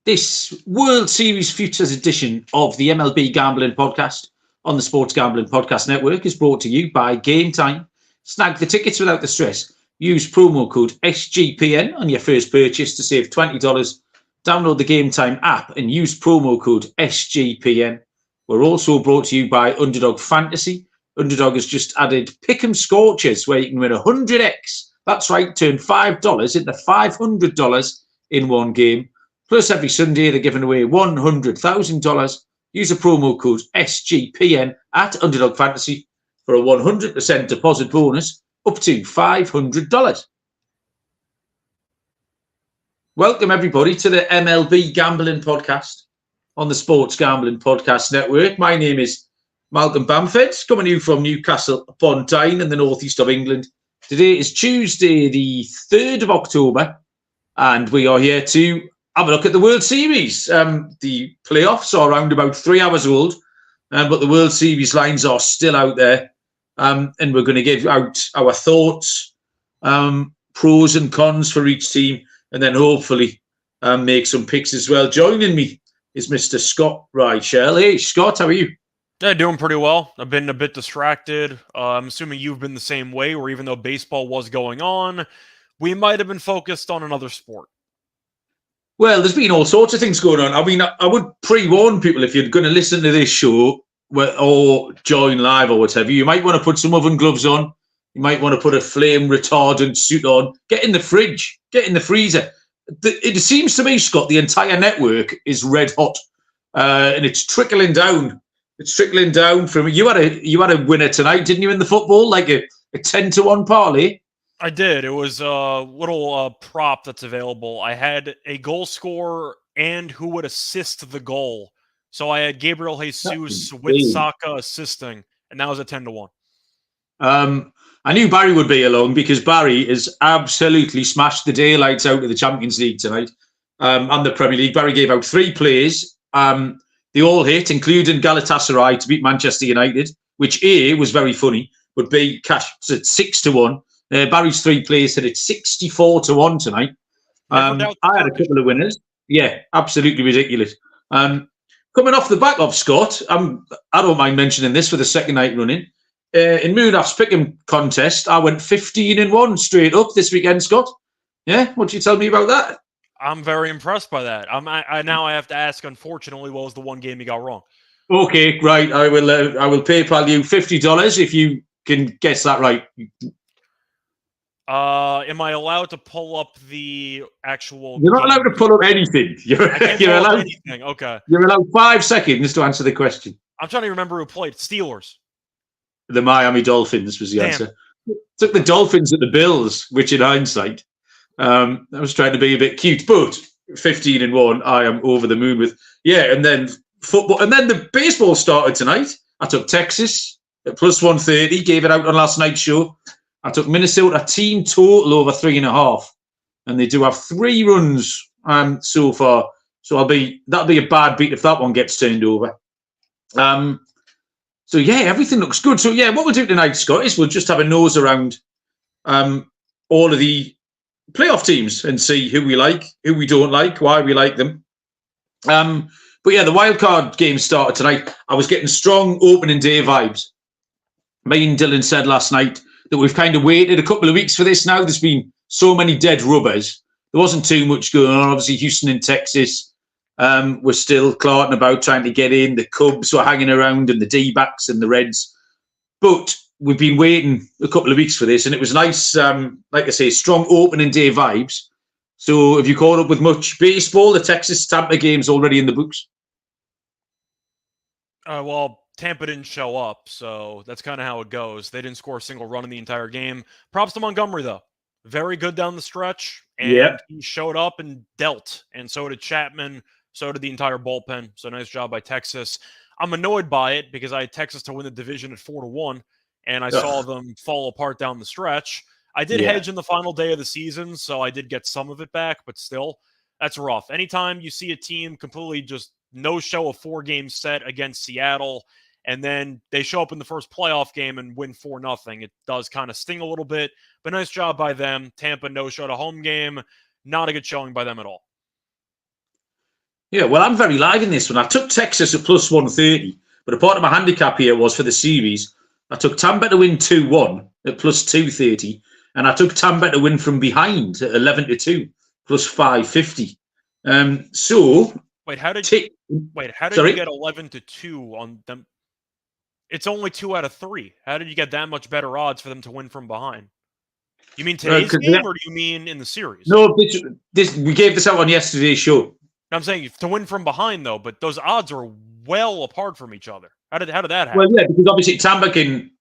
This World Series Futures edition of the MLB Gambling Podcast on the Sports Gambling Podcast Network is brought to you by Game Time. Snag the tickets without the stress. Use promo code SGPN on your first purchase to save $20. Download the Game Time app and use promo code SGPN. We're also brought to you by Underdog Fantasy. Underdog has just added Pick'em Scorchers, where you can win 100x. That's right, turn $5 into $500 in one game. Plus, every Sunday, they're giving away $100,000. Use a promo code SGPN at Underdog Fantasy for a 100% deposit bonus up to $500. Welcome, everybody, to the MLB Gambling Podcast on the Sports Gambling Podcast Network. My name is Malcolm Bamford, coming to you from Newcastle upon Tyne in the northeast of England. Today is Tuesday, the 3rd of October, and we are here to have a look at the World Series. The playoffs are around about 3 hours old, but the World Series lines are still out there, and we're going to give out our thoughts, pros and cons for each team, and then hopefully make some picks as well. Joining me is Mr. Scott Reichel. Hey, Scott, how are you? Yeah, doing pretty well. I've been a bit distracted. I'm assuming you've been the same way, where even though baseball was going on, we might have been focused on another sport. Well, there's been all sorts of things going on. I mean, I would pre-warn people, if you're going to listen to this show or join live or whatever, you might want to put some oven gloves on. You might want to put a flame retardant suit on. Get in the fridge. Get in the freezer. It seems to me, Scott, the entire network is red hot, and it's trickling down. It's trickling down from you. Had a winner tonight, didn't you, in the football? Like a 10-1 parlay. I did. It was a little prop that's available. I had a goal scorer and who would assist the goal. So I had Gabriel Jesus with Saka assisting, and that was a 10-1. I knew Barry would be along because Barry has absolutely smashed the daylights out of the Champions League tonight and the Premier League. Barry gave out 3 plays. They all hit, including Galatasaray to beat Manchester United, which A, was very funny, but B, cashed at 6-1. Barry's 3 plays hit at 64-1 tonight. I had a couple of winners. Yeah, absolutely ridiculous. Coming off the back of Scott, I don't mind mentioning this for the second night running. In Moonaf's Pick'em contest, I went 15-1 straight up this weekend, Scott. Yeah, what do you tell me about that? I'm very impressed by that. Now I have to ask, unfortunately, what was the one game you got wrong? Okay, right. I will PayPal you $50 if you can guess that right. Am I allowed to pull up the actual? You're not allowed to pull up anything. You're allowed anything. Okay. You're allowed 5 seconds to answer the question. I'm trying to remember who played. Steelers. The Miami Dolphins was the answer. Took the Dolphins at the Bills, which in hindsight, I was trying to be a bit cute, but 15-1, I am over the moon with. Yeah, and then football, and then the baseball started tonight. I took Texas at plus 130, gave it out on last night's show. I took Minnesota team total over 3.5, and they do have 3 runs so far. So that'll be a bad beat if that one gets turned over. So yeah, everything looks good. So yeah, what we'll do tonight, Scott, is we'll just have a nose around all of the playoff teams and see who we like, who we don't like, why we like them. But yeah, the Wildcard game started tonight. I was getting strong opening day vibes. Me and Dylan said last night that we've kind of waited a couple of weeks for this now. There's been so many dead rubbers. There wasn't too much going on. Obviously, Houston and Texas were still clarting about trying to get in. The Cubs were hanging around and the D-backs and the Reds. But we've been waiting a couple of weeks for this, and it was nice, like I say, strong opening day vibes. So have you caught up with much baseball? The Texas-Tampa game's already in the books. Well, Tampa didn't show up, so that's kind of how it goes. They didn't score a single run in the entire game. Props to Montgomery, though. Very good down the stretch, and he showed up and dealt, and so did Chapman, so did the entire bullpen. So nice job by Texas. I'm annoyed by it because I had Texas to win the division at 4-1, and I saw them fall apart down the stretch. I did hedge in the final day of the season, so I did get some of it back, but still, that's rough. Anytime you see a team completely just no-show a 4-game set against Seattle, and then they show up in the first playoff game and win 4-0, it does kind of sting a little bit, but nice job by them. Tampa no-showed a home game. Not a good showing by them at all. Yeah, well, I'm very live in this one. I took Texas at plus 130, but a part of my handicap here was for the series. I took Tampa to win 2-1 at plus 230, and I took Tampa to win from behind at 11-2 plus 550. So wait, how did sorry? you get 11-2 on them? It's only 2 out of 3. How did you get that much better odds for them to win from behind? You mean today's game, or do you mean in the series? No, this we gave this out on yesterday's show. I'm saying to win from behind, though, but those odds are well apart from each other. How did that happen? Well, yeah, because obviously Tampa can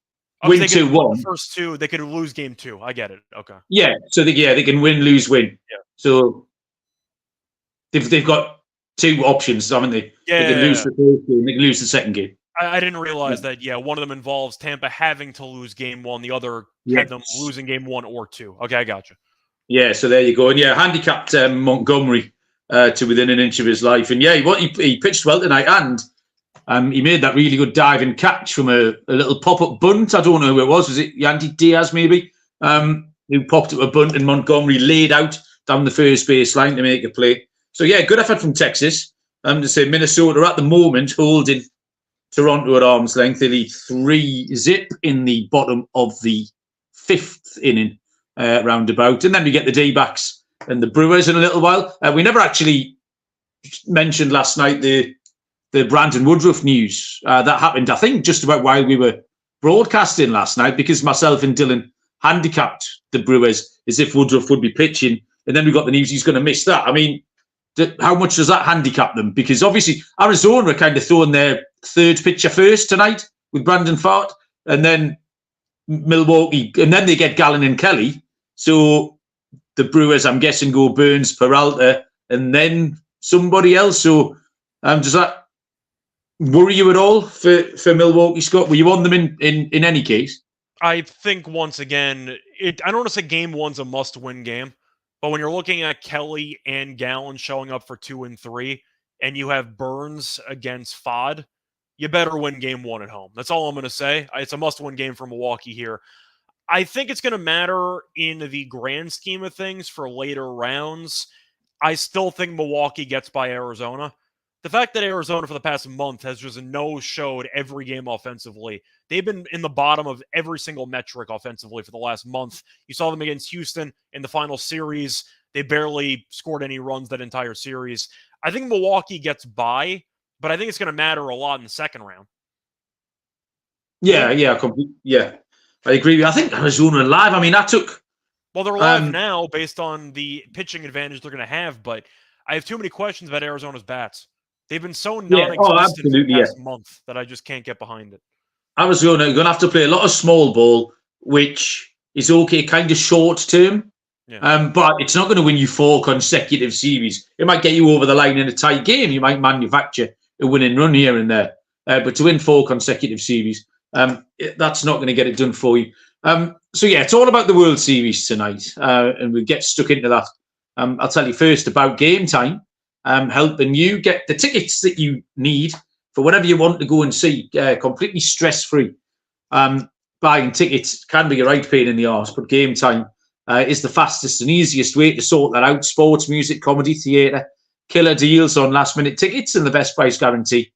win 2-1. The first 2, they could lose game 2. I get it. Okay. Yeah, so they can win, lose, win. Yeah. So they've got 2 options, haven't they? Yeah. They can lose the first game, they can lose the second game. I didn't realize that. Yeah, one of them involves Tampa having to lose game 1. The other had them losing game 1 or 2. Okay, I got you. Yeah, so there you go. And yeah, handicapped Montgomery to within an inch of his life. And yeah, he pitched well tonight, and he made that really good diving catch from a little pop-up bunt. I don't know who it was. Was it Yandy Diaz maybe? Who popped up a bunt, and Montgomery laid out down the first base line to make a play. So yeah, good effort from Texas. To say Minnesota at the moment holding Toronto at arm's length. They lead 3-0 in the bottom of the 5th inning roundabout. And then we get the D-backs and the Brewers in a little while. We never actually mentioned last night the Brandon Woodruff news. That happened, I think, just about while we were broadcasting last night, because myself and Dylan handicapped the Brewers as if Woodruff would be pitching. And then we got the news he's going to miss that. I mean, how much does that handicap them? Because obviously Arizona are kind of throwing their third pitcher first tonight with Brandon Pfaadt, and then Milwaukee, and then they get Gallen and Kelly. So the Brewers, I'm guessing, go Burns, Peralta, and then somebody else. So does that worry you at all for Milwaukee, Scott? Were you on them in any case? I think, once again, I don't want to say game 1's a must-win game, but when you're looking at Kelly and Gallen showing up for 2 and 3, and you have Burns against Pfaadt, you better win game 1 at home. That's all I'm going to say. It's a must-win game for Milwaukee here. I think it's going to matter in the grand scheme of things for later rounds. I still think Milwaukee gets by Arizona. The fact that Arizona for the past month has just no-showed every game offensively. They've been in the bottom of every single metric offensively for the last month. You saw them against Houston in the final series. They barely scored any runs that entire series. I think Milwaukee gets by, but I think it's going to matter a lot in the second round. Yeah, I agree. I think Arizona are live. I mean, Well, they're live now based on the pitching advantage they're going to have, but I have too many questions about Arizona's bats. They've been so non-existent for the past month that I just can't get behind it. Arizona are going to have to play a lot of small ball, which is okay, kind of short term. Yeah. But it's not going to win you 4 consecutive series. It might get you over the line in a tight game. You might manufacture a winning run here and there. But to win 4 consecutive series, that's not going to get it done for you. So, yeah, it's all about the World Series tonight. And we'll get stuck into that. I'll tell you first about Game Time, helping you get the tickets that you need for whatever you want to go and see, completely stress-free. Buying tickets can be a right pain in the arse, but Game Time is the fastest and easiest way to sort that out. Sports, music, comedy, theatre, killer deals on last-minute tickets and the best price guarantee.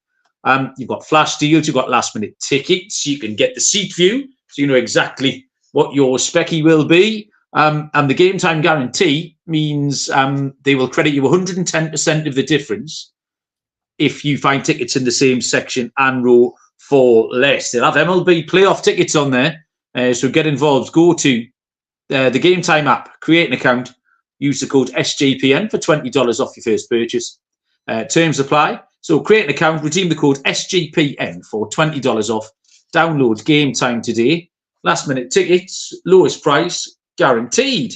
You've got flash deals, you've got last-minute tickets. You can get the seat view, so you know exactly what your specky will be. And the Game Time guarantee means they will credit you 110% of the difference if you find tickets in the same section and row for less. They'll have MLB playoff tickets on there, so get involved. Go to the Game Time app, create an account, use the code SGPN for $20 off your first purchase. Terms apply. So create an account, redeem the code SGPN for $20 off. Download Game Time today. Last minute tickets, lowest price, guaranteed.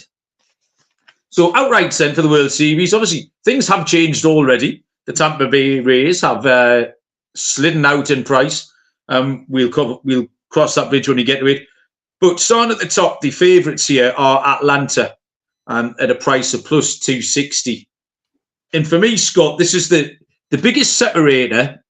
So outright sent for the World Series. Obviously, things have changed already. The Tampa Bay Rays have slidden out in price. We'll cross that bridge when we get to it. But starting at the top, the favourites here are Atlanta at a price of plus 260. And for me, Scott, this is the biggest separator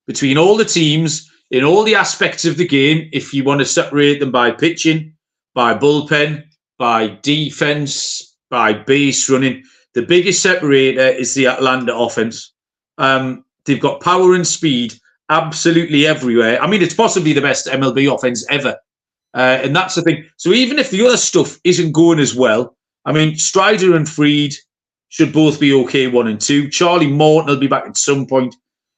between all the teams in all the aspects of the game. If you want to separate them by pitching, by bullpen, by defense, by base running, the biggest separator is the Atlanta offense. They've got power and speed absolutely everywhere. I mean, it's possibly the best MLB offense ever. And that's the thing. So even if the other stuff isn't going as well, I mean, Strider and Fried should both be okay 1 and 2. Charlie Morton will be back at some point.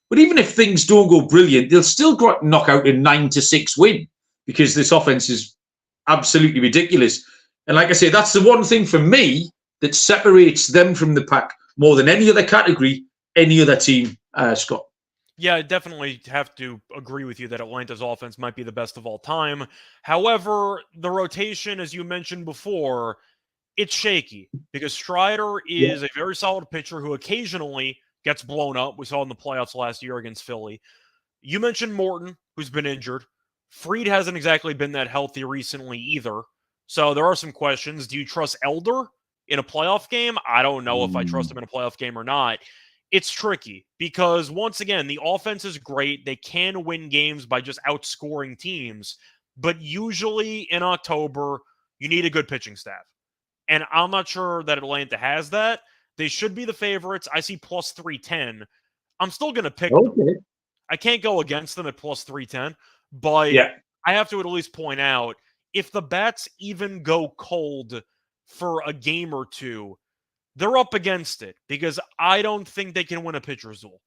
But even if things don't go brilliant, they'll still knock out a 9-6 win because this offense is absolutely ridiculous. And like I say, that's the one thing for me that separates them from the pack more than any other category, any other team, Scott. Yeah, I definitely have to agree with you that Atlanta's offense might be the best of all time. However, the rotation, as you mentioned before, it's shaky because Strider is a very solid pitcher who occasionally gets blown up. We saw in the playoffs last year against Philly. You mentioned Morton, who's been injured. Fried hasn't exactly been that healthy recently either. So there are some questions. Do you trust Elder in a playoff game? I don't know if I trust him in a playoff game or not. It's tricky because, once again, the offense is great. They can win games by just outscoring teams. But usually in October, you need a good pitching staff. And I'm not sure that Atlanta has that. They should be the favorites. I see plus 310. I'm still going to pick them. I can't go against them at plus 310. But I have to at least point out, if the bats even go cold for a game or two, they're up against it because I don't think they can win a pitcher's duel.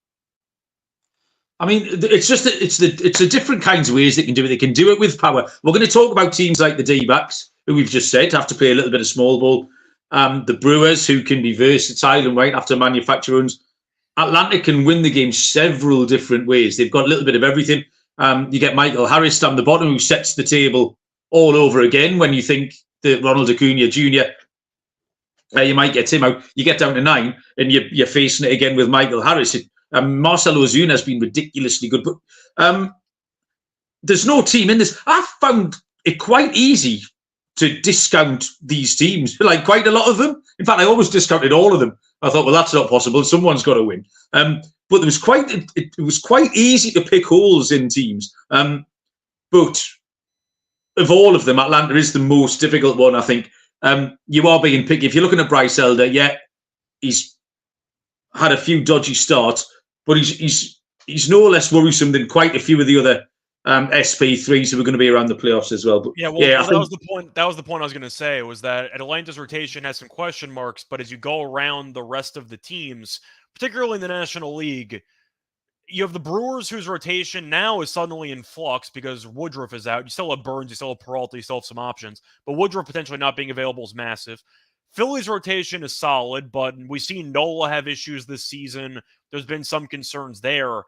I mean, it's just it's the different kinds of ways they can do it. They can do it with power. We're going to talk about teams like the D-backs, who we've just said have to play a little bit of small ball. The Brewers, who can be versatile and right after manufacture runs. Atlanta can win the game several different ways. They've got a little bit of everything. You get Michael Harris down the bottom, who sets the table all over again. When you think that Ronald Acuna Jr., you might get him out. You get down to 9, and you're facing it again with Michael Harris. Marcell Ozuna has been ridiculously good, but there's no team in this. I've found it quite easy to discount these teams, like quite a lot of them. In fact, I always discounted all of them. I thought, well, that's not possible. Someone's got to win. But it was quite easy to pick holes in teams. But of all of them, Atlanta is the most difficult one, I think. You are being picky. If you're looking at Bryce Elder, he's had a few dodgy starts, but he's no less worrisome than quite a few of the other SP3s who are going to be around the playoffs as well. But that was the point. That was the point I was going to say, was that Atlanta's rotation has some question marks, but as you go around the rest of the teams, particularly in the National League, you have the Brewers, whose rotation now is suddenly in flux because Woodruff is out. You still have Burns, you still have Peralta, you still have some options, but Woodruff potentially not being available is massive. Philly's rotation is solid, but we've seen Nola have issues this season. There's been some concerns there.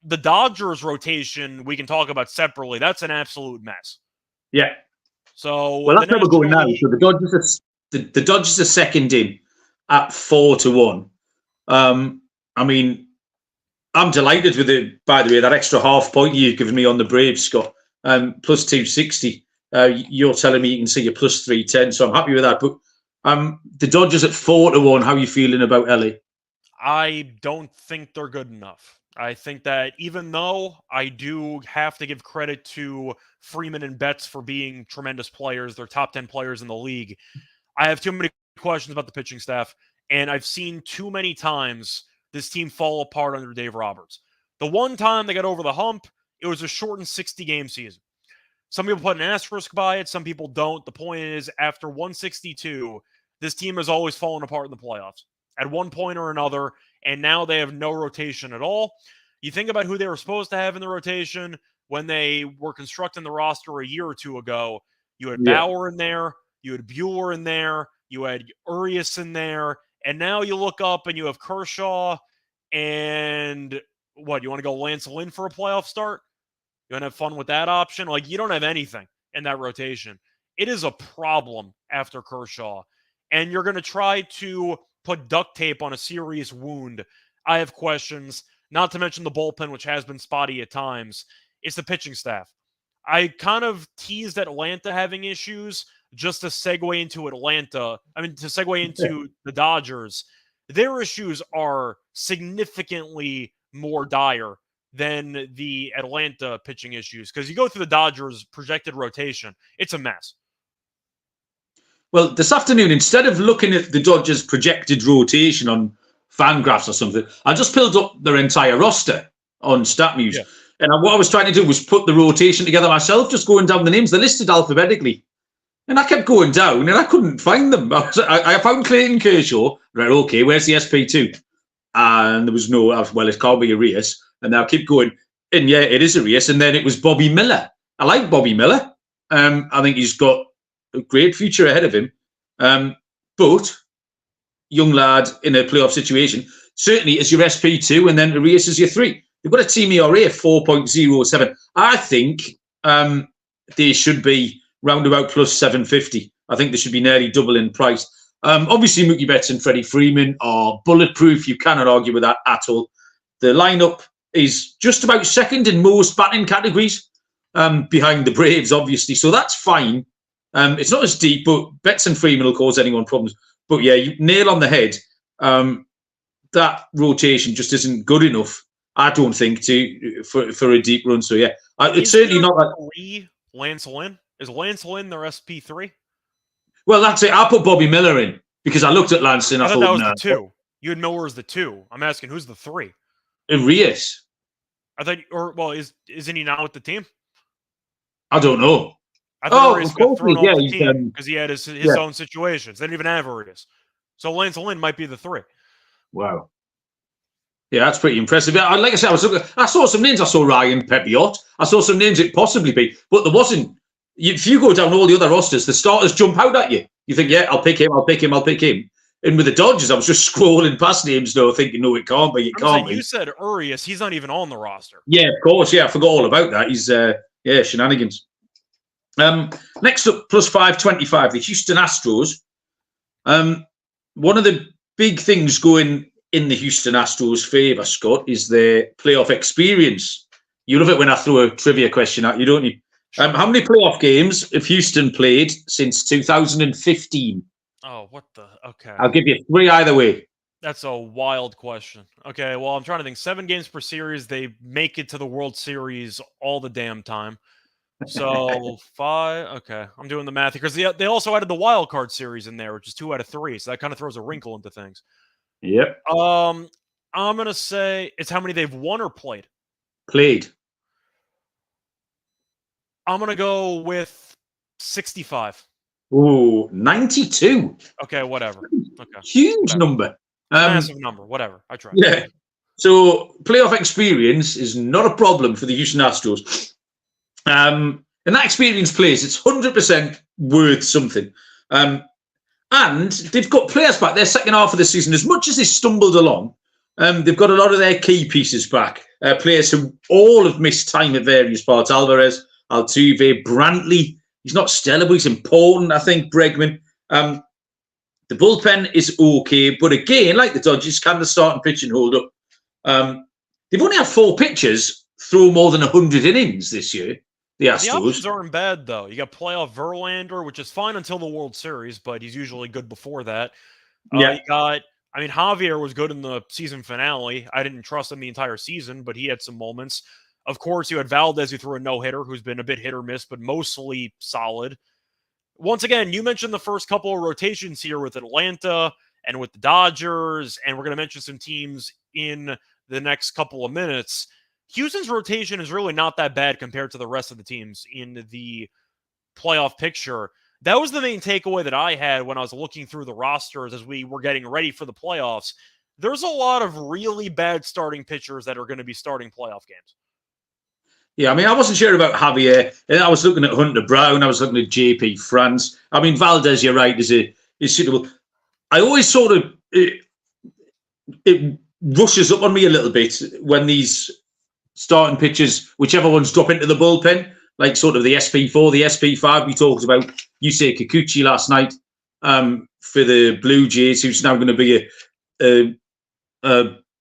The Dodgers rotation we can talk about separately. That's an absolute mess. Yeah. So that's where we're going now. So the Dodgers are second in at 4-1. I mean, I'm delighted with it. By the way, that extra half point you've given me on the Braves, Scott, plus 260. You're telling me you can see a plus 310, so I'm happy with that. But the Dodgers at 4-1. How are you feeling about LA? I don't think they're good enough. I think that even though I do have to give credit to Freeman and Betts for being tremendous players, they're top 10 players in the league, I have too many questions about the pitching staff, and I've seen too many times this team fall apart under Dave Roberts. The one time they got over the hump, it was a shortened 60-game season. Some people put an asterisk by it, some people don't. The point is, after 162, this team has always fallen apart in the playoffs at one point or another, and now they have no rotation at all. You think about who they were supposed to have in the rotation when they were constructing the roster a year or two ago. You had Bauer in there, you had Buehler in there, you had Urias in there, and now you look up and you have Kershaw and what? You want to go Lance Lynn for a playoff start? You want to have fun with that option? Like, you don't have anything in that rotation. It is a problem after Kershaw, and you're going to try to put duct tape on a serious wound. I have questions, not to mention the bullpen, which has been spotty at times. It's the pitching staff. I kind of teased Atlanta having issues just to segue into the Dodgers. Their issues are significantly more dire than the Atlanta pitching issues, because you go through the Dodgers' projected rotation, it's a mess. Well, this afternoon, instead of looking at the Dodgers' projected rotation on Fangraphs or something, I just pulled up their entire roster on StatMuse. Yeah. And what I was trying to do was put the rotation together myself, just going down the names. They're listed alphabetically. And I kept going down and I couldn't find them. I found Clayton Kershaw. Right, okay, where's the SP2? And there was no, well, it can't be Arias. And I keep going, and yeah, it is Arias. And then it was Bobby Miller. I like Bobby Miller. I think he's got a great future ahead of him. But young lad in a playoff situation, certainly is your SP2 and then Arias is your 3. They've got a team ERA of 4.07. I think they should be round about plus 750. I think they should be nearly double in price. Obviously, Mookie Betts and Freddie Freeman are bulletproof. You cannot argue with that at all. The lineup is just about second in most batting categories behind the Braves, obviously. So that's fine. It's not as deep, but Betts and Freeman will cause anyone problems. But yeah, you nail on the head. That rotation just isn't good enough, I don't think, for a deep run. So yeah, it's certainly not that. Lance Lynn? Is Lance Lynn their SP3? Well, that's it. I put Bobby Miller in because I looked at Lance and I thought that was the 2. You had Miller as the 2. I'm asking who's the 3? Arias. I thought, isn't he now with the team? I don't know. I thought Arias got thrown off the he's team because he had his own situations. They didn't even have Arias. So Lance Lynn might be the 3. Wow. Yeah, that's pretty impressive. Like I said, I saw some names. I saw Ryan Pepiot. I saw some names it possibly be, but there wasn't. If you go down all the other rosters, the starters jump out at you. You think, yeah, I'll pick him. And with the Dodgers, I was just scrolling past names, though, thinking, no, it can't be. It can't be. You said Urias. He's not even on the roster. Yeah, of course. Yeah, I forgot all about that. He's, shenanigans. Next up, plus 525, the Houston Astros. One of the big things going in the Houston Astros' favour, Scott, is their playoff experience. You love it when I throw a trivia question at you, don't you? Sure. How many playoff games have Houston played since 2015? Oh, what the? Okay. I'll give you 3 either way. That's a wild question. Okay, well, I'm trying to think. 7 games per series. They make it to the World Series all the damn time. So 5. Okay, I'm doing the math because they also added the Wildcard series in there, which is 2 out of 3. So that kind of throws a wrinkle into things. Yep. I'm gonna say it's how many they've won or played. Played. I'm gonna go with 65. Ooh, 92. Okay, whatever. Okay, huge number. Massive number. Whatever. I tried. Yeah. So playoff experience is not a problem for the Houston Astros. And that experience plays, it's 100% worth something. And they've got players back their second half of the season. As much as they stumbled along, they've got a lot of their key pieces back. Players who all have missed time at various parts. Alvarez, Altuve, Brantley. He's not stellar, but he's important, I think. Bregman. The bullpen is okay. But again, like the Dodgers, can the starting pitching hold up? They've only had 4 pitchers throw more than 100 innings this year. The options aren't bad, though. You got playoff Verlander, which is fine until the World Series, but he's usually good before that. Yeah. You got, Javier was good in the season finale. I didn't trust him the entire season, but he had some moments. Of course, you had Valdez, who threw a no-hitter, who's been a bit hit or miss, but mostly solid. Once again, you mentioned the first couple of rotations here with Atlanta and with the Dodgers, and we're going to mention some teams in the next couple of minutes. Houston's rotation is really not that bad compared to the rest of the teams in the playoff picture. That was the main takeaway that I had when I was looking through the rosters as we were getting ready for the playoffs. There's a lot of really bad starting pitchers that are going to be starting playoff games. Yeah, I wasn't sure about Javier. I was looking at Hunter Brown. I was looking at JP France. Valdez, you're right, is suitable. I always sort of, it rushes up on me a little bit when these starting pitchers, whichever ones drop into the bullpen, like sort of the SP4, the SP5. We talked about Yusei Kikuchi last night for the Blue Jays, who's now going to be a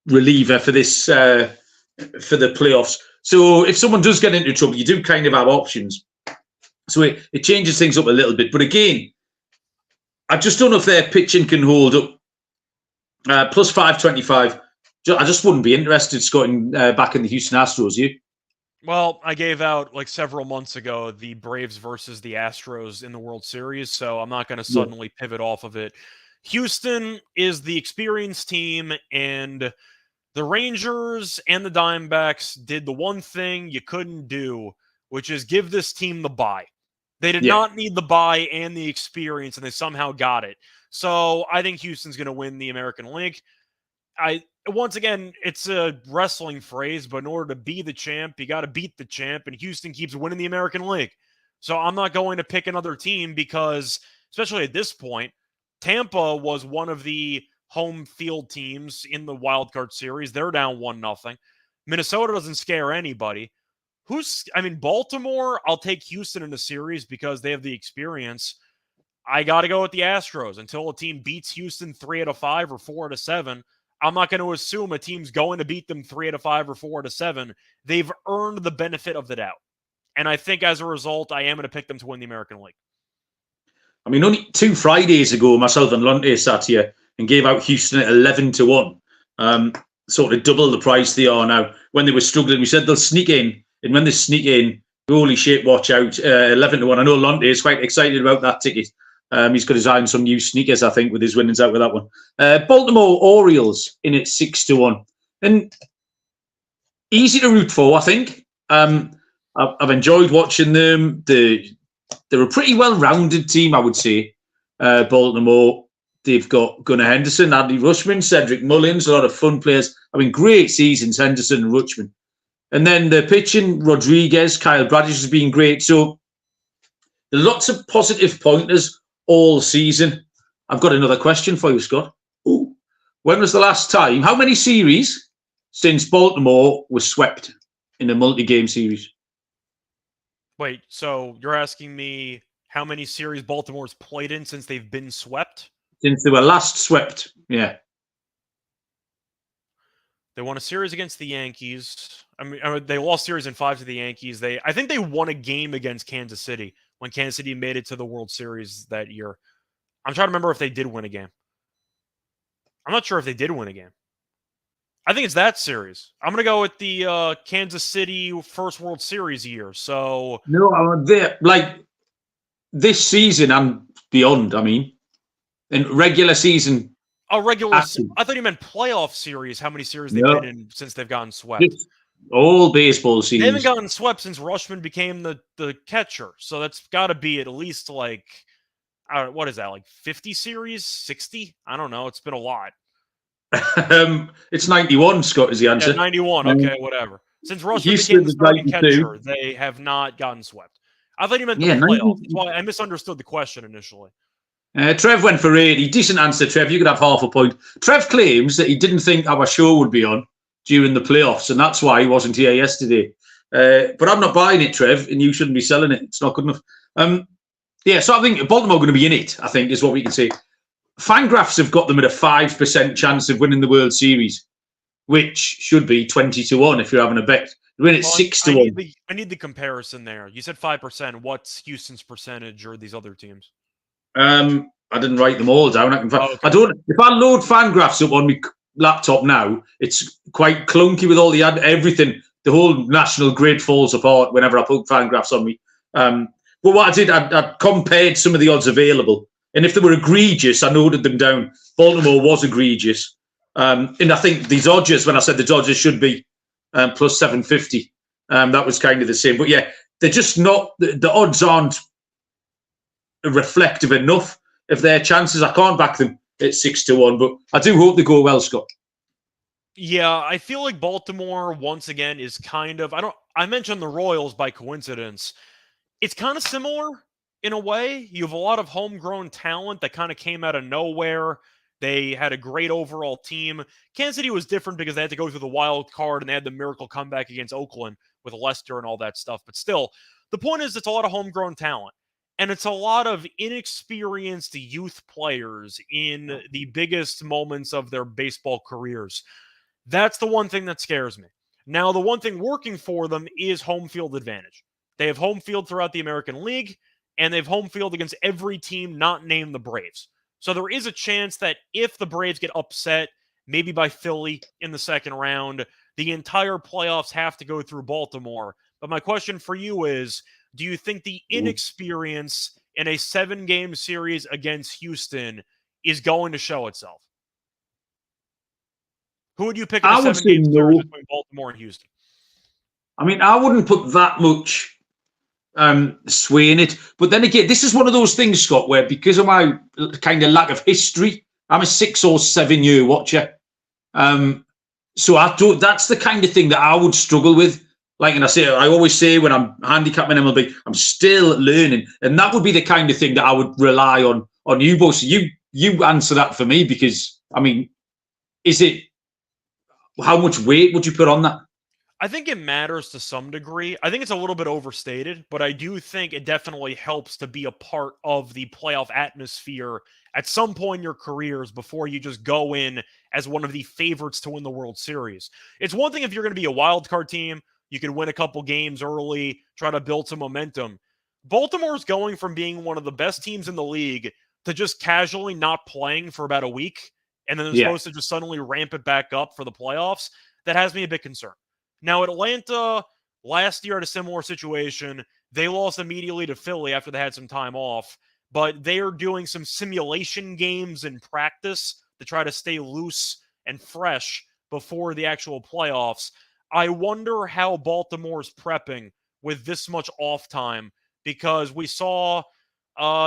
reliever for this for the playoffs. So if someone does get into trouble, you do kind of have options. So it changes things up a little bit. But again, I just don't know if their pitching can hold up. Plus 525. I just wouldn't be interested, Scott, back in the Houston Astros, you? Well, I gave out like several months ago the Braves versus the Astros in the World Series, so I'm not going to Yeah. suddenly pivot off of it. Houston is the experienced team, and the Rangers and the Diamondbacks did the one thing you couldn't do, which is give this team the bye. They did Yeah. not need the bye and the experience, and they somehow got it. So I think Houston's going to win the American League. Once again, it's a wrestling phrase, but in order to be the champ, you got to beat the champ, and Houston keeps winning the American League. So I'm not going to pick another team because, especially at this point, Tampa was one of the home field teams in the Wildcard series. They're down 1-0. Minnesota doesn't scare anybody. Baltimore, I'll take Houston in the series because they have the experience. I got to go with the Astros until a team beats Houston 3 out of 5 or 4 out of 7. I'm not going to assume a team's going to beat them 3 out of 5 or 4 out of 7. They've earned the benefit of the doubt. And I think as a result, I am going to pick them to win the American League. I mean, only 2 Fridays ago, myself and Lonte sat here and gave out Houston at 11-1. Sort of double the price they are now. When they were struggling, we said they'll sneak in. And when they sneak in, holy shit, watch out. 11-1. I know Lonte is quite excited about that ticket. He's got his eye on some new sneakers, I think, with his winnings out with that one. Baltimore Orioles in at 6-1. And easy to root for, I think. I've enjoyed watching them. They're a pretty well-rounded team, I would say. Baltimore, they've got Gunnar Henderson, Adley Rutschman, Cedric Mullins, a lot of fun players. I mean, great seasons, Henderson and Rutschman. And then the pitching, Rodriguez, Kyle Bradish has been great. So there are lots of positive pointers all season. I've got another question for you, Scott. Ooh. When was the last time? How many series since Baltimore was swept in a multi-game series? Wait, so you're asking me how many series Baltimore's played in since they've been swept? Since they were last swept, yeah. They won a series against the Yankees. They lost series in 5 to the Yankees. I think they won a game against Kansas City when Kansas City made it to the World Series that year. I'm trying to remember if they did win a game. I'm not sure if they did win a game. I think it's that series. I'm going to go with the Kansas City first World Series year. So no, like this season and beyond. I mean, in regular season. I thought you meant playoff series. How many series they've been in since they've gotten swept? It's all baseball series. They haven't gotten swept since Rutschman became the catcher. So that's got to be at least like, what is that, like 50 series, 60? I don't know. It's been a lot. It's 91, Scott, is the answer. Yeah, 91. Okay, whatever. Since Rutschman became the starting catcher, they have not gotten swept. I thought you meant the playoffs. That's why I misunderstood the question initially. Trev went for 80. Decent answer, Trev. You could have half a point. Trev claims that he didn't think our show would be on during the playoffs, and that's why he wasn't here yesterday. But I'm not buying it, Trev, and you shouldn't be selling it. It's not good enough. So I think Baltimore are going to be in it, I think, is what we can say. Fangraphs have got them at a 5% chance of winning the World Series, which should be 20-1 if you're having a bet. Win it 6-1. I need the comparison there. You said 5%. What's Houston's percentage or these other teams? I didn't write them all down. I don't. If I load Fangraphs up on my laptop now, it's quite clunky with all the everything. The whole national grid falls apart whenever I put Fangraphs on me. But what I did, I compared some of the odds available, and if they were egregious, I noted them down. Baltimore was egregious, and I think the Dodgers. When I said the Dodgers should be plus 750, that was kind of the same. But yeah, they're just not. The odds aren't reflective enough of their chances. I can't back them at 6-1, but I do hope they go well, Scott. Yeah, I feel like Baltimore once again is kind of I mentioned the Royals by coincidence. It's kind of similar in a way. You have a lot of homegrown talent that kind of came out of nowhere. They had a great overall team. Kansas City was different because they had to go through the wild card and they had the miracle comeback against Oakland with Lester and all that stuff. But still, the point is it's a lot of homegrown talent. And it's a lot of inexperienced youth players in the biggest moments of their baseball careers. That's the one thing that scares me. Now, the one thing working for them is home field advantage. They have home field throughout the American League, and they have home field against every team not named the Braves. So there is a chance that if the Braves get upset, maybe by Philly in the second round, the entire playoffs have to go through Baltimore. But my question for you is, do you think the inexperience in a 7-game series against Houston is going to show itself? Who would you pick in a 7-game series between Baltimore and Houston? I mean, I wouldn't put that much sway in it. But then again, this is one of those things, Scott, where because of my kind of lack of history, I'm a 6 or 7 year watcher. So that's the kind of thing that I would struggle with. Like, and I always say when I'm handicapping MLB, I'm still learning. And that would be the kind of thing that I would rely on you both. So you answer that for me, because, I mean, how much weight would you put on that? I think it matters to some degree. I think it's a little bit overstated, but I do think it definitely helps to be a part of the playoff atmosphere at some point in your careers before you just go in as one of the favorites to win the World Series. It's one thing if you're going to be a wild card team, you can win a couple games early, try to build some momentum. Baltimore's going from being one of the best teams in the league to just casually not playing for about a week, and then they're supposed to just suddenly ramp it back up for the playoffs. That has me a bit concerned. Now, Atlanta last year had a similar situation. They lost immediately to Philly after they had some time off, but they are doing some simulation games in practice to try to stay loose and fresh before the actual playoffs. I wonder how Baltimore's prepping with this much off time, because we saw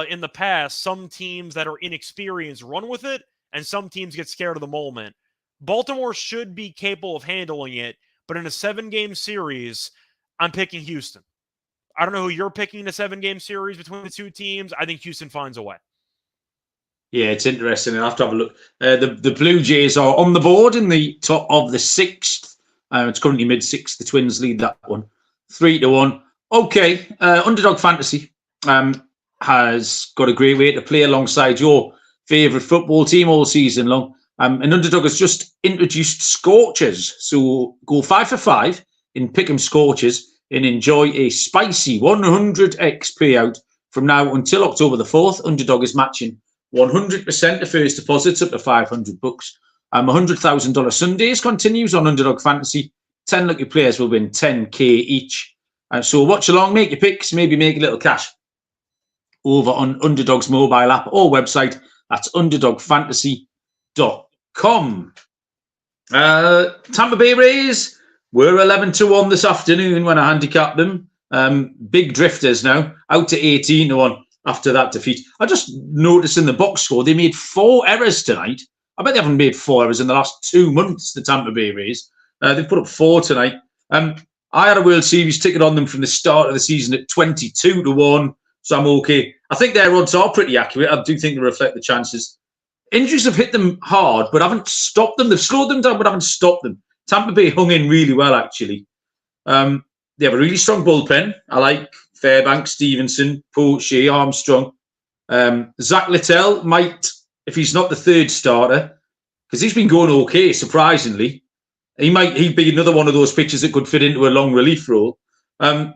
in the past some teams that are inexperienced run with it, and some teams get scared of the moment. Baltimore should be capable of handling it, but in a 7-game series, I'm picking Houston. I don't know who you're picking in a 7-game series between the two teams. I think Houston finds a way. Yeah, it's interesting. I'll have to have a look. The Blue Jays are on the board in the top of the 6th. It's currently mid-6th. The Twins lead that one 3-1. Okay, Underdog Fantasy has got a great way to play alongside your favourite football team all season long. And Underdog has just introduced Scorchers. So go 5 for 5 in Pick'em Scorchers and enjoy a spicy 100x payout from now until October the 4th. Underdog is matching 100% of first deposits up to $500. $100,000 Sundays continues on Underdog Fantasy. 10 lucky players will win $10K each. So watch along, make your picks, maybe make a little cash over on Underdog's mobile app or website. That's underdogfantasy.com. Tampa Bay Rays were 11-1 this afternoon when I handicapped them. Big drifters now, out to 18-1 after that defeat. I just noticed in the box score, they made 4 errors tonight. I bet they haven't made 4 errors in the last 2 months, the Tampa Bay Rays. They've put up 4 tonight. I had a World Series ticket on them from the start of the season at 22-1, so I'm okay. I think their odds are pretty accurate. I do think they reflect the chances. Injuries have hit them hard, but haven't stopped them. They've slowed them down, but haven't stopped them. Tampa Bay hung in really well, actually. They have a really strong bullpen. I like Fairbanks, Stevenson, Poe, Shea, Armstrong. Zach Littell might, if he's not the 3rd starter, because he's been going okay, surprisingly. He'd be another one of those pitchers that could fit into a long relief role. But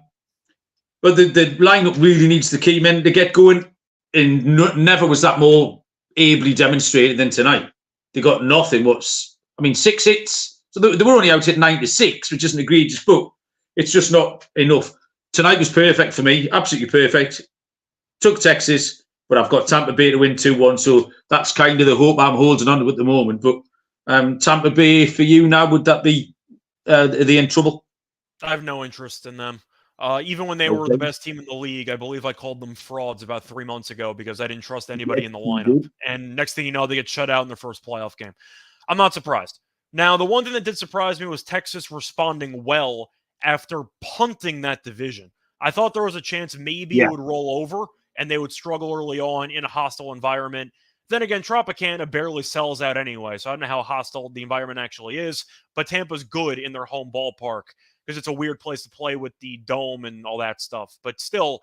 the lineup really needs the key men to get going. And never was that more ably demonstrated than tonight. They got nothing. 6 hits. So they were only out at 9-6, which isn't egregious, but it's just not enough. Tonight was perfect for me. Absolutely perfect. Took Texas, but I've got Tampa Bay to win 2-1. So that's kind of the hope I'm holding on to at the moment. But Tampa Bay for you now, would that be are they in trouble? I have no interest in them. Even when they were the best team in the league, I believe I called them frauds about 3 months ago because I didn't trust anybody in the lineup. And next thing you know, they get shut out in their first playoff game. I'm not surprised. Now, the one thing that did surprise me was Texas responding well after punting that division. I thought there was a chance maybe it would roll over and they would struggle early on in a hostile environment. Then again, Tropicana barely sells out anyway, so I don't know how hostile the environment actually is, but Tampa's good in their home ballpark because it's a weird place to play with the dome and all that stuff. But still,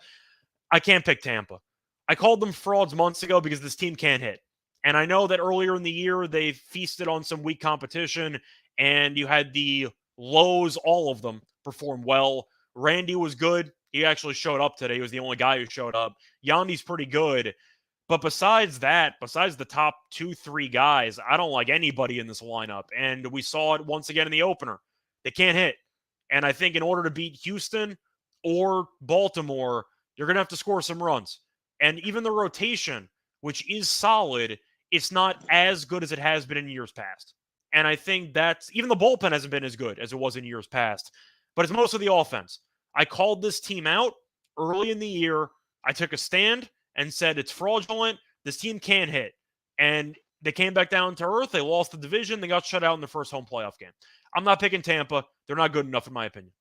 I can't pick Tampa. I called them frauds months ago because this team can't hit. And I know that earlier in the year, they feasted on some weak competition, and you had the lows, all of them, perform well. Randy was good. He actually showed up today. He was the only guy who showed up. Yandy's pretty good. But besides that, besides the top 2-3 guys, I don't like anybody in this lineup. And we saw it once again in the opener. They can't hit. And I think in order to beat Houston or Baltimore, you're going to have to score some runs. And even the rotation, which is solid, it's not as good as it has been in years past. And I think that's, even the bullpen hasn't been as good as it was in years past. But it's mostly the offense. I called this team out early in the year. I took a stand and said it's fraudulent. This team can't hit. And they came back down to earth. They lost the division. They got shut out in the first home playoff game. I'm not picking Tampa. They're not good enough, in my opinion.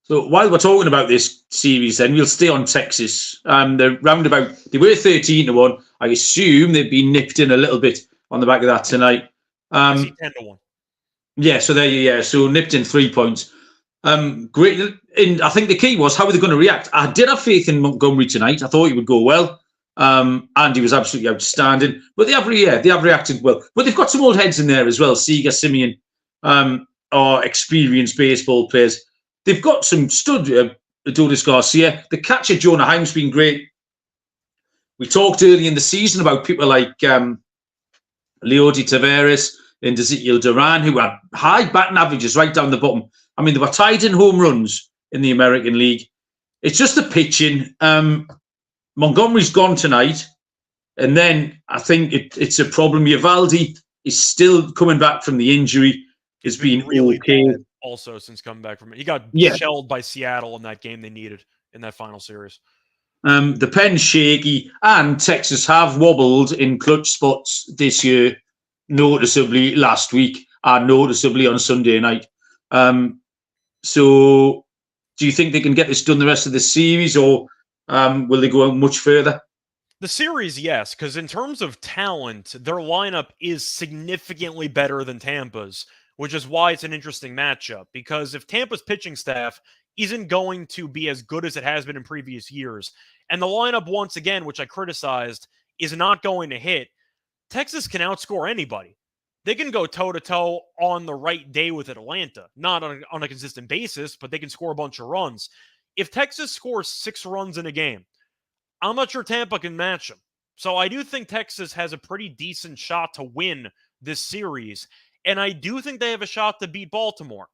So while we're talking about this series, then we'll stay on Texas. They're roundabout. They were 13-1. I assume they've been nipped in a little bit on the back of that tonight. I see 10-1. Yeah, so there you yeah. So nipped in 3 points. Great. And I think the key was how are they going to react? I did have faith in Montgomery tonight. I thought he would go well. And he was absolutely outstanding. But they have reacted well. But they've got some old heads in there as well. Seager, Simeon, are experienced baseball players. They've got some stud, Adolis Garcia. The catcher, Jonah Heim's been great. We talked early in the season about people like Leody Taveras and Ezekiel Duran, who had high batting averages right down the bottom. I mean, they were tied in home runs in the American League. It's just the pitching. Montgomery's gone tonight. And then I think it's a problem. Uvalde is still coming back from the injury. It's been really okay. Bad also since coming back from it. He got shelled by Seattle in that game they needed in that final series. The pen's shaky, and Texas have wobbled in clutch spots this year, noticeably last week and noticeably on Sunday night. So do you think they can get this done the rest of the series, or will they go much further? The series, yes, because in terms of talent, their lineup is significantly better than Tampa's, which is why it's an interesting matchup. Because if Tampa's pitching staff isn't going to be as good as it has been in previous years, and the lineup, once again, which I criticized, is not going to hit, Texas can outscore anybody. They can go toe-to-toe on the right day with Atlanta. Not on a consistent basis, but they can score a bunch of runs. If Texas scores 6 runs in a game, I'm not sure Tampa can match them. So I do think Texas has a pretty decent shot to win this series. And I do think they have a shot to beat Baltimore.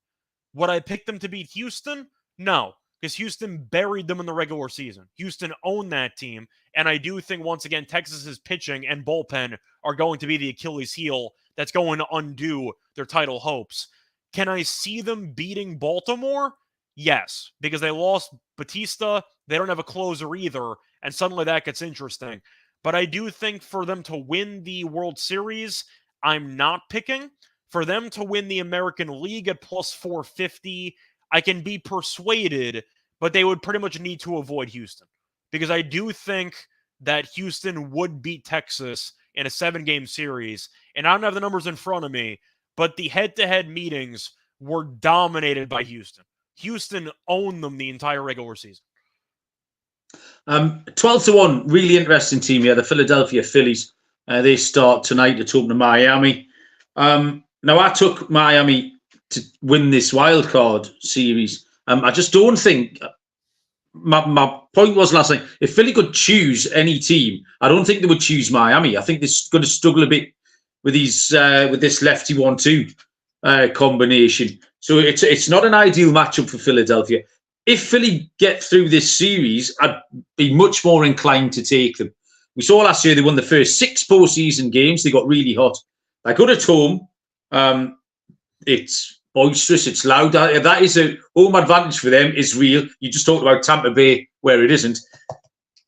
Would I pick them to beat Houston? No, because Houston buried them in the regular season. Houston owned that team. And I do think, once again, Texas's pitching and bullpen are going to be the Achilles heel that's going to undo their title hopes. Can I see them beating Baltimore? Yes, because they lost Batista. They don't have a closer either. And suddenly that gets interesting. But I do think for them to win the World Series, I'm not picking. For them to win the American League at plus 450, I can be persuaded, but they would pretty much need to avoid Houston. Because I do think that Houston would beat Texas in a 7-game series. And I don't have the numbers in front of me, but the head-to-head meetings were dominated by Houston. Houston owned them the entire regular season. 12-1, really interesting team here. The Philadelphia Phillies. They start tonight at home to Miami. Now, I took Miami to win this Wildcard series. I just don't think... My point was last night, if Philly could choose any team, I don't think they would choose Miami. I think they're going to struggle a bit with these with this lefty 1-2 combination. So it's not an ideal matchup for Philadelphia. If Philly get through this series, I'd be much more inclined to take them. We saw last year they won the first 6 postseason games. They got really hot. They're good at home. It's boisterous, it's loud. That is a home advantage for them, is real. You just talked about Tampa Bay, where it isn't.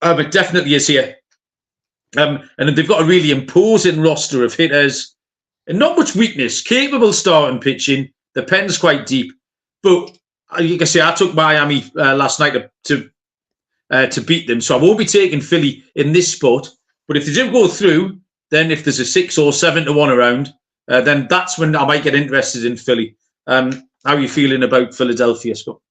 It definitely is here. And they've got a really imposing roster of hitters and not much weakness. Capable starting pitching. The pen's quite deep. But you can say I took Miami last night to beat them. So I won't be taking Philly in this spot. But if they do go through, then if there's a 6 or 7-1 around, then that's when I might get interested in Philly. How are you feeling about Philadelphia, Scott?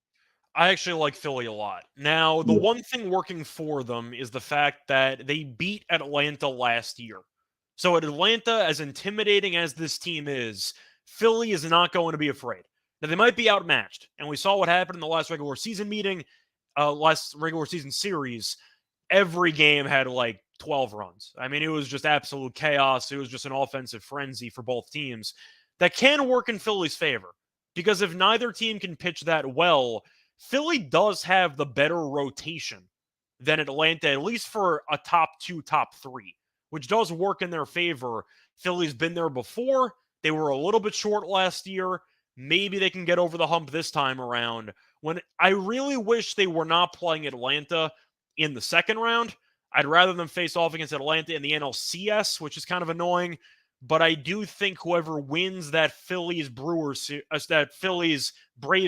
I actually like Philly a lot. Now, the one thing working for them is the fact that they beat Atlanta last year. So at Atlanta, as intimidating as this team is, Philly is not going to be afraid. Now, they might be outmatched. And we saw what happened in the last regular season meeting, last regular season series. Every game had like 12 runs. I mean, it was just absolute chaos. It was just an offensive frenzy for both teams. That can work in Philly's favor, Because if neither team can pitch that well, Philly does have the better rotation than Atlanta, at least for a top 2, top 3, which does work in their favor. Philly's been there before. They were a little bit short last year. Maybe they can get over the hump this time around. When I really wish they were not playing Atlanta in the second round. I'd rather them face off against Atlanta in the NLCS, which is kind of annoying. But I do think whoever wins that Phillies Braves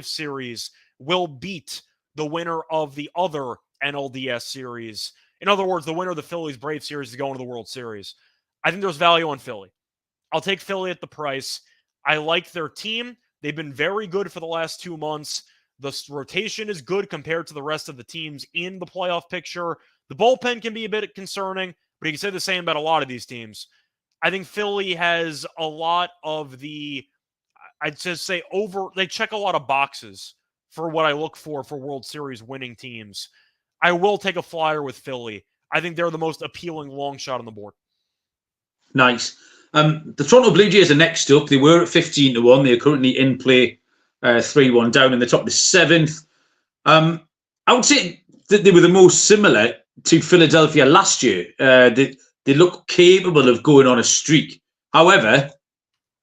series will beat the winner of the other NLDS series. In other words, the winner of the Phillies Braves series is going to the World Series. I think there's value on Philly. I'll take Philly at the price. I like their team. They've been very good for the last 2 months. The rotation is good compared to the rest of the teams in the playoff picture. The bullpen can be a bit concerning, but you can say the same about a lot of these teams. I think Philly has a lot of they check a lot of boxes for what I look for World Series winning teams. I will take a flyer with Philly. I think they're the most appealing long shot on the board. Nice. The Toronto Blue Jays are next up. They were at 15-1. They are currently in play 3-1 down in the top of the 7th. I would say that they were the most similar to Philadelphia last year. They look capable of going on a streak. However,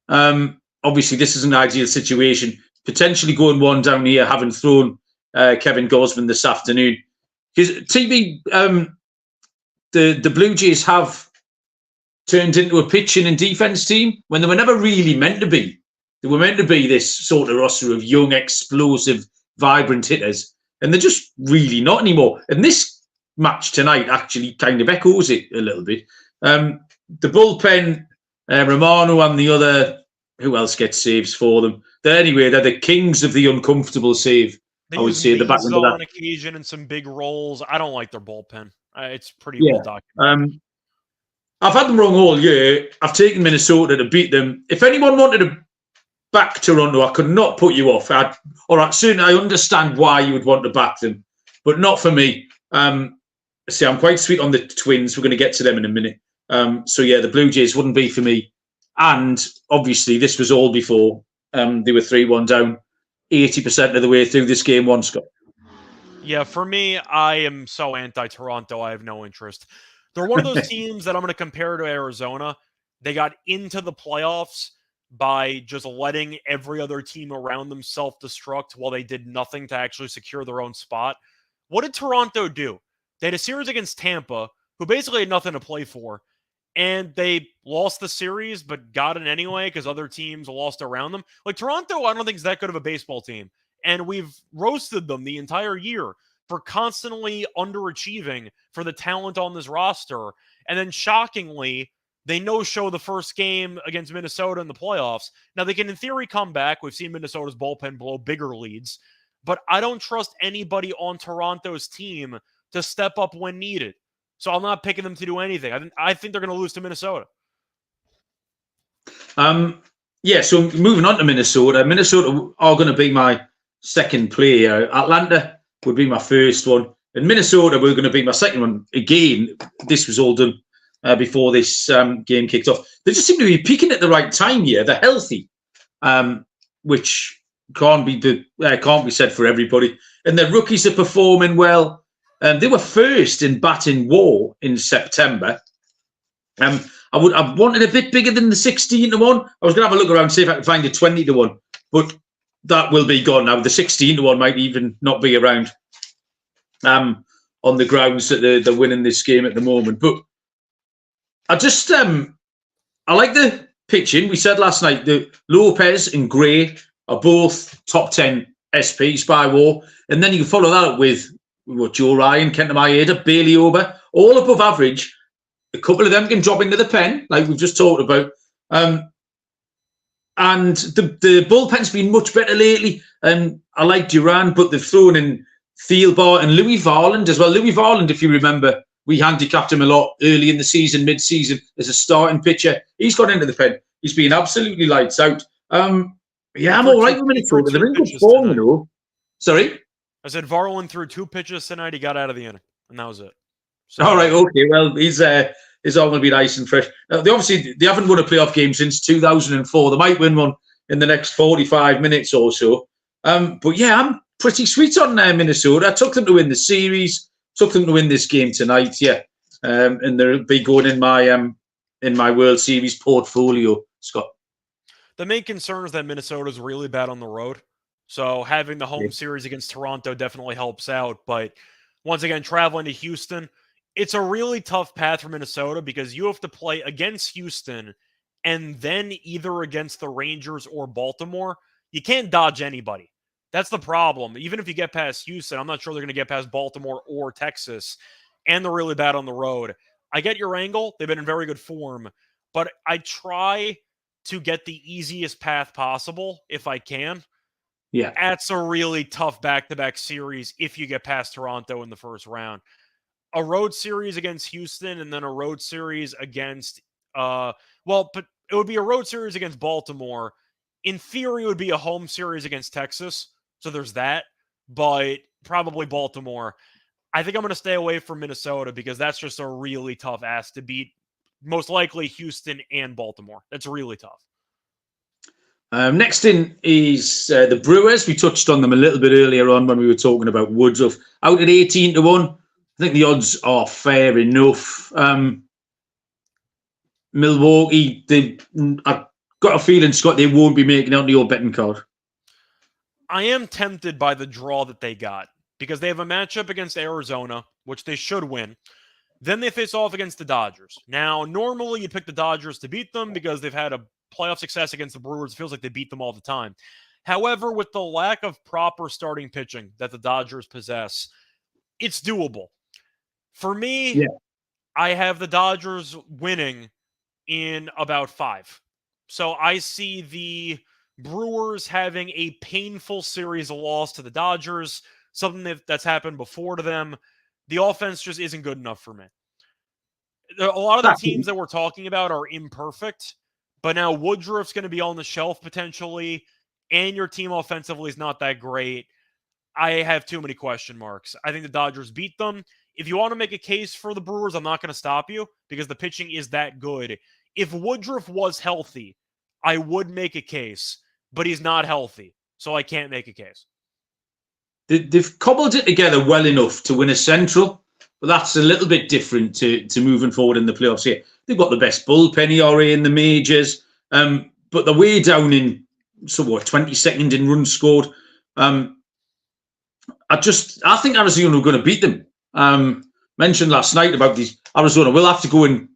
obviously this is an ideal situation. Potentially going one down here, having thrown Kevin Gosman this afternoon. Because TB, the Blue Jays have turned into a pitching and defense team when they were never really meant to be. They were meant to be this sort of roster of young, explosive, vibrant hitters, and they're just really not anymore. And this match tonight actually kind of echoes it a little bit. The bullpen, Romano and the other, who else gets saves for them? They're the kings of the uncomfortable save. I would say the back end of that. On occasion and some big rolls. I don't like their bullpen. It's pretty well documented. I've had them wrong all year. I've taken Minnesota to beat them. If anyone wanted to back Toronto, I could not put you off. All right, soon I understand why you would want to back them, but not for me. See, I'm quite sweet on the Twins. We're going to get to them in a minute. So yeah, the Blue Jays wouldn't be for me. And obviously, this was all before they were 3-1 down, 80% of the way through this game one, Scott. Yeah, for me, I am so anti-Toronto. I have no interest. They're one of those teams that I'm going to compare to Arizona. They got into the playoffs by just letting every other team around them self-destruct while they did nothing to actually secure their own spot. What did Toronto do? They had a series against Tampa, who basically had nothing to play for, and they lost the series but got it anyway because other teams lost around them. Like, Toronto, I don't think is that good of a baseball team, and we've roasted them the entire year for constantly underachieving for the talent on this roster. And then shockingly, they no-show the first game against Minnesota in the playoffs. Now, they can, in theory, come back. We've seen Minnesota's bullpen blow bigger leads. But I don't trust anybody on Toronto's team to step up when needed. So I'm not picking them to do anything. I think they're going to lose to Minnesota. Yeah, so moving on to Minnesota. Minnesota are going to be my second play. Atlanta would be my first one. And Minnesota were going to be my second one. Again, this was all done before this game kicked off. They just seem to be peaking at the right time here. They're healthy, which can't be said for everybody. And their rookies are performing well. They were first in batting WAR in September. I wanted a bit bigger than the 16-1. I was going to have a look around, see if I can find a 20-1. But that will be gone now. The 16-1 might even not be around on the grounds that they're winning this game at the moment. But I just I like the pitching. We said last night that Lopez and Gray are both top 10 SPs by WAR. And then you can follow that up with Joe Ryan, Kenta Maeda, Bailey Ober, all above average. A couple of them can drop into the pen, like we've just talked about. And the bullpen's been much better lately. And I like Duran, but they've thrown in Thielbar and Louis Varland as well. Louis Varland, if you remember, we handicapped him a lot early in the season, mid-season, as a starting pitcher. He's got into the pen. He's been absolutely lights out. Yeah, I'm all right with Minnesota. They're in good form, you know. Sorry? I said Varland threw 2 pitches tonight. He got out of the inning, and that was it. So, all right, okay. Well, his arm will be nice and fresh. They haven't won a playoff game since 2004. They might win one in the next 45 minutes or so. But yeah, I'm pretty sweet on Minnesota. I took them to win the series, took them to win this game tonight, yeah. And they'll be going in my World Series portfolio, Scott. The main concern is that Minnesota's really bad on the road. So having the home series against Toronto definitely helps out. But once again, traveling to Houston, it's a really tough path for Minnesota because you have to play against Houston and then either against the Rangers or Baltimore. You can't dodge anybody. That's the problem. Even if you get past Houston, I'm not sure they're going to get past Baltimore or Texas, and they're really bad on the road. I get your angle. They've been in very good form, but I try to get the easiest path possible if I can. Yeah. That's a really tough back-to-back series if you get past Toronto in the first round. A road series against Houston and then a road series against, but it would be a road series against Baltimore. In theory, it would be a home series against Texas. So there's that, but probably Baltimore. I think I'm going to stay away from Minnesota because that's just a really tough ask to beat. Most likely Houston and Baltimore. That's really tough. Next in is the Brewers. We touched on them a little bit earlier on when we were talking about Woodruff. Out at 18-1. I think the odds are fair enough. Milwaukee, I've got a feeling, Scott, they won't be making out the old betting card. I am tempted by the draw that they got because they have a matchup against Arizona, which they should win. Then they face off against the Dodgers. Now, normally you pick the Dodgers to beat them because they've had a playoff success against the Brewers. It feels like they beat them all the time. However, with the lack of proper starting pitching that the Dodgers possess, it's doable. For me, I have the Dodgers winning in about 5. So I see the Brewers having a painful series of loss to the Dodgers, something that's happened before to them. The offense just isn't good enough for me. A lot of the teams that we're talking about are imperfect, but now Woodruff's going to be on the shelf potentially, and your team offensively is not that great. I have too many question marks. I think the Dodgers beat them. If you want to make a case for the Brewers, I'm not going to stop you because the pitching is that good. If Woodruff was healthy, I would make a case, but he's not healthy, so I can't make a case. They've cobbled it together well enough to win a Central, but that's a little bit different to moving forward in the playoffs here. They've got the best bullpen ERA in the majors, but they're way down in 22nd in runs scored. I think Arizona are going to beat them. Mentioned last night about these Arizona will have to go and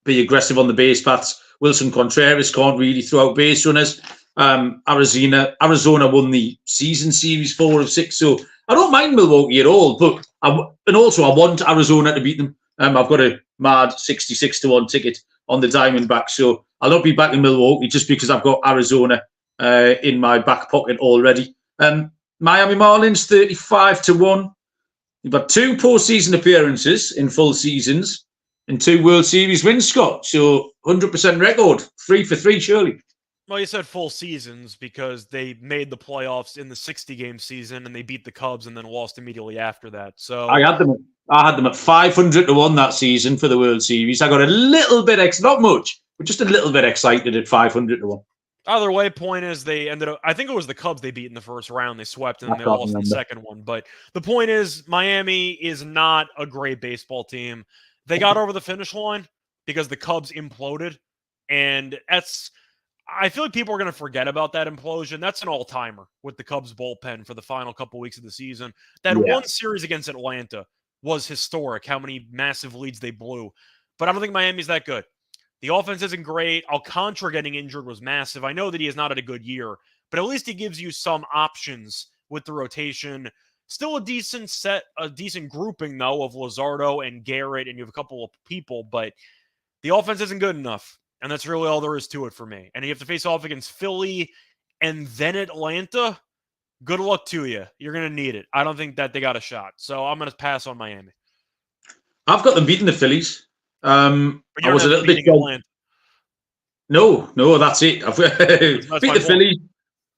be aggressive on the base paths. Wilson Contreras can't really throw out base runners. Arizona won the season series 4 of 6, so I don't mind Milwaukee at all. But I want Arizona to beat them. I've got a mad 66-1 ticket on the Diamondbacks, so I'll not be backing Milwaukee just because I've got Arizona in my back pocket already. Miami Marlins 35-1. You've got 2 postseason appearances in full seasons and 2 World Series wins, Scott. So 100% record, 3 for 3, surely. Well, you said full seasons because they made the playoffs in the 60-game season and they beat the Cubs and then lost immediately after that. So I had them at 500-1 that season for the World Series. I got a little bit, not much, but just a little bit excited at 500-1. Either way, point is they ended up, I think it was the Cubs they beat in the first round. They swept and then they lost in the second one. But the point is Miami is not a great baseball team. They got over the finish line because the Cubs imploded. And I feel like people are going to forget about that implosion. That's an all-timer with the Cubs bullpen for the final couple weeks of the season. That one series against Atlanta was historic, how many massive leads they blew. But I don't think Miami's that good. The offense isn't great. Alcantara getting injured was massive. I know that he has not had a good year, but at least he gives you some options with the rotation. Still a decent grouping, though, of Luzardo and Garrett, and you have a couple of people, but the offense isn't good enough. And that's really all there is to it for me. And you have to face off against Philly and then Atlanta. Good luck to you. You're going to need it. I don't think that they got a shot. So I'm going to pass on Miami. I've got them beating the Phillies. I was a little bit Atlanta. No, that's it. Beat the Phillies.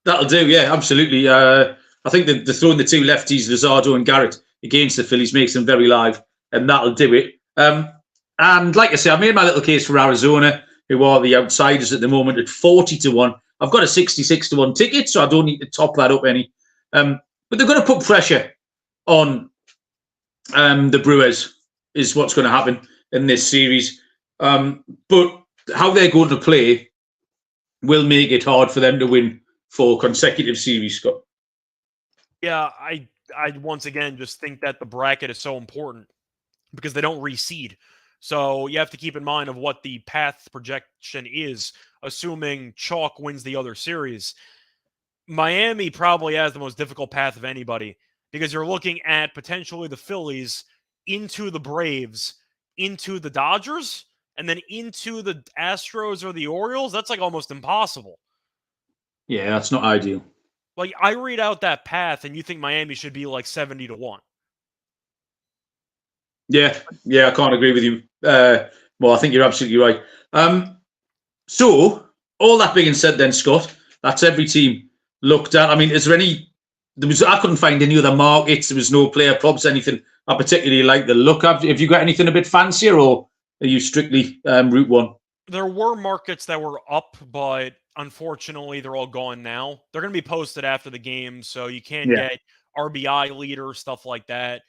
That'll do. Yeah, absolutely. I think they're throwing the 2 lefties, Luzardo and Garrett, against the Phillies makes them very live, and that'll do it. And like I said, I made my little case for Arizona, who are the outsiders at the moment at 40-1. I've got a 66-1 ticket, so I don't need to top that up any. But they're going to put pressure on the Brewers, is what's going to happen in this series. But how they're going to play will make it hard for them to win 4 consecutive series, Scott. Yeah, I once again just think that the bracket is so important because they don't reseed. So you have to keep in mind of what the path projection is, assuming chalk wins the other series. Miami probably has the most difficult path of anybody because you're looking at potentially the Phillies into the Braves, into the Dodgers, and then into the Astros or the Orioles. That's like almost impossible. Yeah, that's not ideal. Like, I read out that path and you think Miami should be like 70-1. Yeah, I can't agree with you. Well, I think you're absolutely right. So, all that being said then, Scott, that's every team looked at. I mean, is there any... I couldn't find any other markets. There was no player props, anything I particularly like the look of. Have you got anything a bit fancier, or are you strictly Route 1? There were markets that were up, but unfortunately, they're all gone now. They're going to be posted after the game, so you can't get RBI leader, stuff like that.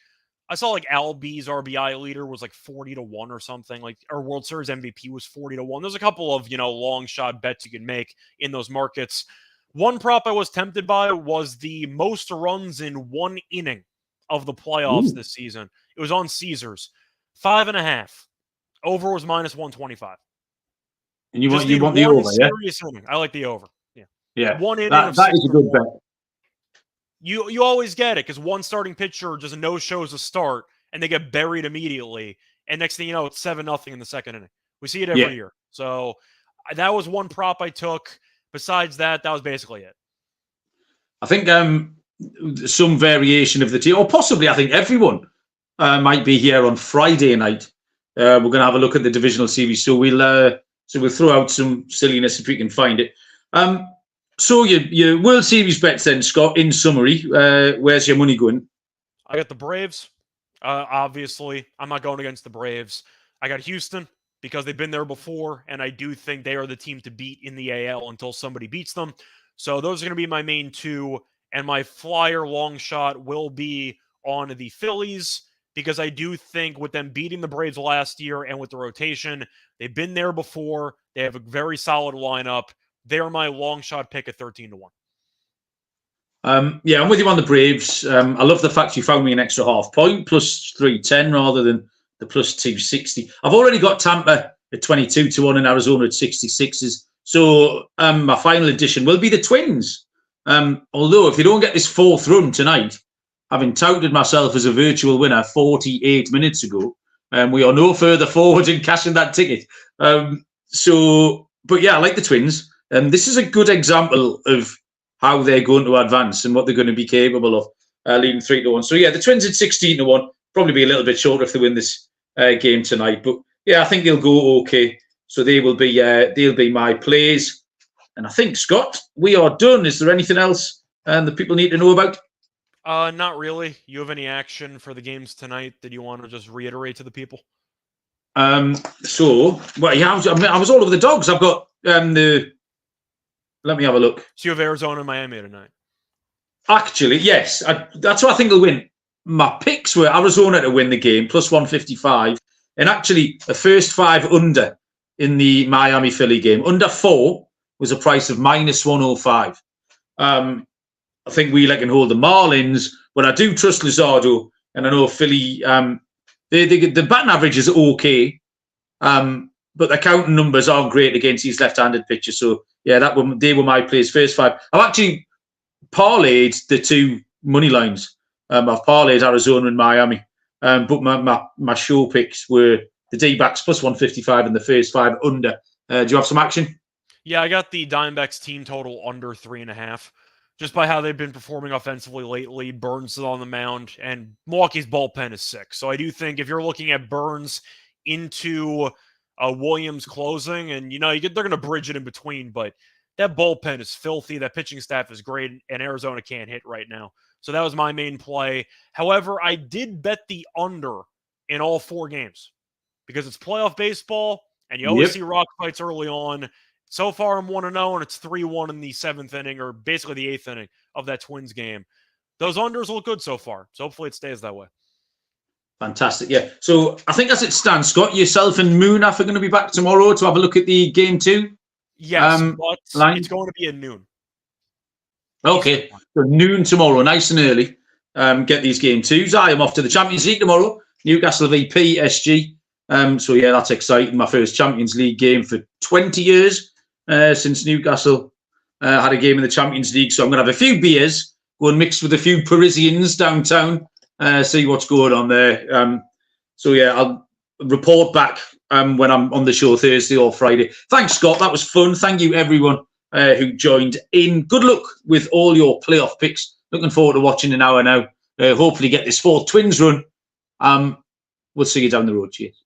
I saw like Albies RBI leader was like 40-1 or something. Like our World Series MVP was 40-1. There's a couple of, long shot bets you can make in those markets. One prop I was tempted by was the most runs in one inning of the playoffs this season. It was on Caesars. 5.5. Over was -125. And you want the over, yeah? Inning. I like the over. Yeah. One inning that is a good bet. You always get it because one starting pitcher just no-shows a start and they get buried immediately. And next thing you know, it's 7-0 in the second inning. We see it every year. So that was one prop I took. Besides that, that was basically it. I think some variation of the team, or possibly I think everyone might be here on Friday night. We're going to have a look at the divisional series. So we'll throw out some silliness if we can find it. So your World Series bets then, Scott, in summary, where's your money going? I got the Braves. Obviously, I'm not going against the Braves. I got Houston because they've been there before, and I do think they are the team to beat in the AL until somebody beats them. So those are going to be my main 2, and my flyer long shot will be on the Phillies because I do think with them beating the Braves last year and with the rotation, they've been there before. They have a very solid lineup. They're my long shot pick at 13-1. I'm with you on the Braves. I love the fact you found me an extra half point, plus 310 rather than the plus 260. I've already got Tampa at 22-1 and Arizona at 66s. So my final edition will be the Twins. Although if you don't get this 4th run tonight, having touted myself as a virtual winner 48 minutes ago, we are no further forward in cashing that ticket. But yeah, I like the Twins. This is a good example of how they're going to advance and what they're going to be capable of, leading 3-1. So yeah, the Twins at 16-1, probably be a little bit shorter if they win this game tonight. But yeah, I think they'll go okay. So they'll be my plays. And I think, Scott, we are done. Is there anything else that people need to know about? Not really. You have any action for the games tonight that you want to just reiterate to the people? I was all over the Dogs. I've got let me have a look. So you have Arizona and Miami tonight. Actually, yes. That's what I think will win. My picks were Arizona to win the game, plus 155. And actually, the first 5 under in the Miami-Philly game. Under 4 was a price of minus 105. I think we can hold the Marlins, but I do trust Luzardo. And I know Philly, the batting average is okay. But the counting numbers aren't great against these left-handed pitchers. So, yeah, they were my plays, first 5. I've actually parlayed the 2 money lines. I've parlayed Arizona and Miami. But my show picks were the D-backs plus 155 and the first 5 under. Do you have some action? Yeah, I got the Diamondbacks team total under 3.5. Just by how they've been performing offensively lately. Burns is on the mound, and Milwaukee's bullpen is sick. So I do think if you're looking at Burns into Williams closing, and they're going to bridge it in between, but that bullpen is filthy. That pitching staff is great, and Arizona can't hit right now. So that was my main play. However, I did bet the under in all 4 games because it's playoff baseball, and you always see rock fights early on. So far, I'm 1-0, and it's 3-1 in the 7th inning, or basically the 8th inning of that Twins game. Those unders look good so far, so hopefully it stays that way. Fantastic, yeah. So I think as it stands, Scott, yourself and Moonaf are going to be back tomorrow to have a look at the game 2. Yes, but it's going to be at noon. Okay, so noon tomorrow, nice and early. Get these game 2s. I am off to the Champions League tomorrow. Newcastle v PSG. So yeah, that's exciting. My first Champions League game for 20 years since Newcastle had a game in the Champions League. So I'm going to have a few beers, go and mix with a few Parisians downtown, see what's going on there. So yeah, I'll report back when I'm on the show Thursday or Friday. Thanks, Scott. That was fun. Thank you, everyone who joined in. Good luck with all your playoff picks. Looking forward to watching an hour now. Hopefully get this 4th Twins run. We'll see you down the road. Cheers.